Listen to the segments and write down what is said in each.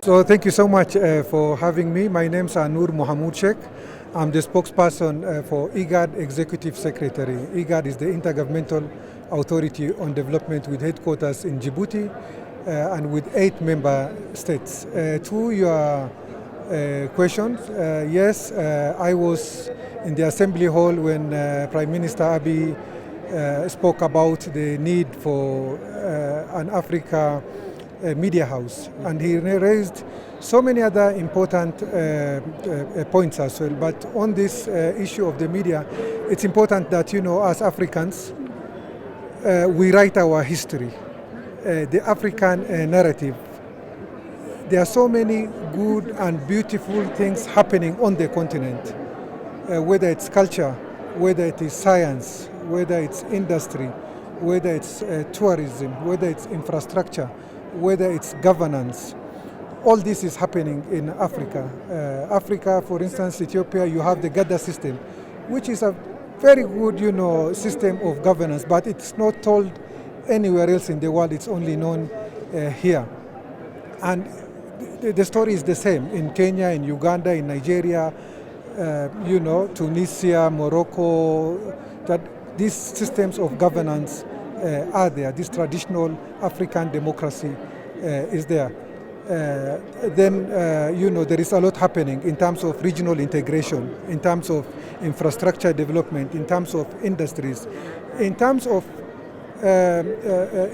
So thank you so much for having me. My name is Anur Mohamud Sheikh. I'm the spokesperson for IGAD Executive Secretary. IGAD is the Intergovernmental Authority on Development with headquarters in Djibouti and with 8 member states. To your questions, yes, I was in the Assembly Hall when Prime Minister Abiy spoke about the need for an Africa media house, and he raised so many other important points as well. But on this issue of the media, it's important that, as Africans, we write our history, the African narrative. There are so many good and beautiful things happening on the continent, whether it's culture, whether it is science, whether it's industry, whether it's tourism, whether it's infrastructure, whether it's governance. All this is happening in Africa. Africa, for instance, Ethiopia, you have the Gada system, which is a very good, system of governance, but it's not told anywhere else in the world. It's only known here. And the story is the same in Kenya, in Uganda, in Nigeria, Tunisia, Morocco, that these systems of governance are there. This traditional African democracy is there. Then, there is a lot happening in terms of regional integration, in terms of infrastructure development, in terms of industries, in terms of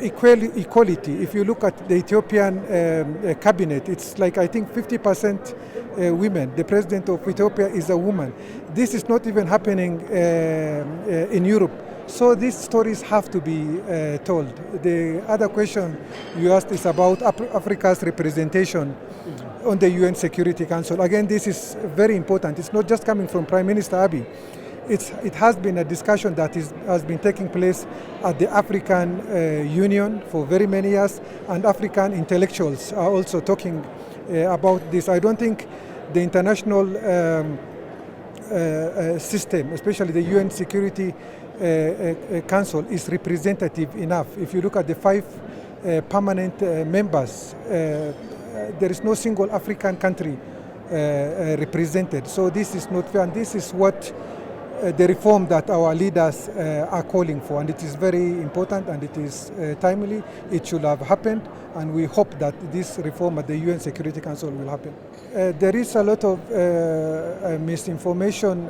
equality. If you look at the Ethiopian cabinet, it's like, I think, 50% women. The president of Ethiopia is a woman. This is not even happening in Europe. So these stories have to be told. The other question you asked is about Africa's representation on the UN Security Council. Again, this is very important. It's not just coming from Prime Minister Abiy. It has been a discussion that has been taking place at the African Union for very many years, and African intellectuals are also talking about this. I don't think the international system, especially the UN Security Council, is representative enough. If you look at the 5 permanent members, there is no single African country represented. So this is not fair, and this is what the reform that our leaders are calling for, and it is very important and it is timely. It should have happened, and we hope that this reform at the UN Security Council will happen. There is a lot of misinformation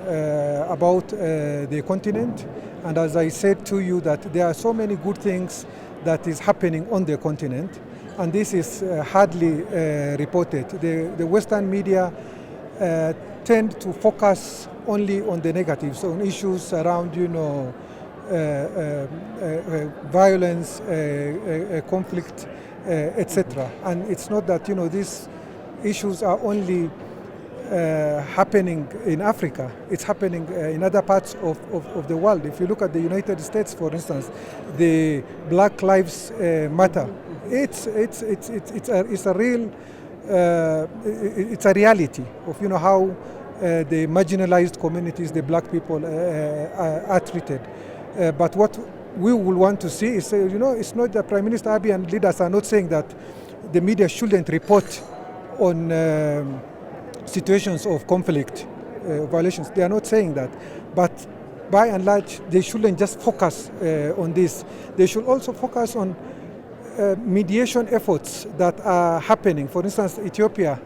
about the continent, and as I said to you, that there are so many good things that is happening on the continent, and this is hardly reported. The Western media tend to focus only on the negatives, on issues around, violence, conflict, etc. And it's not that, these issues are only happening in Africa. It's happening in other parts of the world. If you look at the United States, for instance, the Black Lives Matter, it's a real it's a reality of how the marginalized communities, the black people, are treated. But what we will want to see is, it's not that Prime Minister Abiy and leaders are not saying that the media shouldn't report on situations of conflict, violations. They are not saying that. But by and large, they shouldn't just focus on this. They should also focus on mediation efforts that are happening. For instance, Ethiopia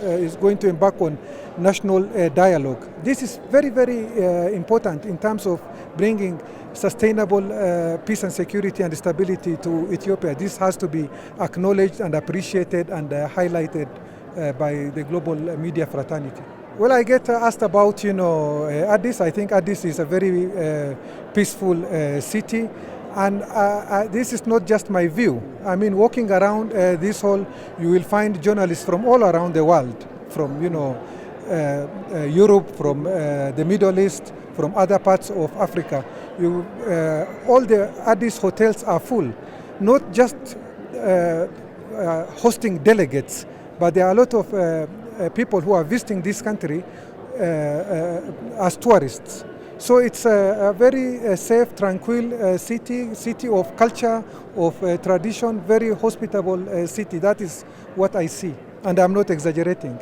is going to embark on national dialogue. This is very, very important in terms of bringing sustainable peace and security and stability to Ethiopia. This has to be acknowledged and appreciated and highlighted by the global media fraternity. Well, I get asked about, Addis. I think Addis is a very peaceful city. And this is not just my view. I mean, walking around this hall, you will find journalists from all around the world, from Europe, from the Middle East, from other parts of Africa. All the Addis hotels are full, not just hosting delegates, but there are a lot of people who are visiting this country as tourists. So it's a very safe, tranquil city of culture, of tradition, very hospitable city. That is what I see. and I'm not exaggerating.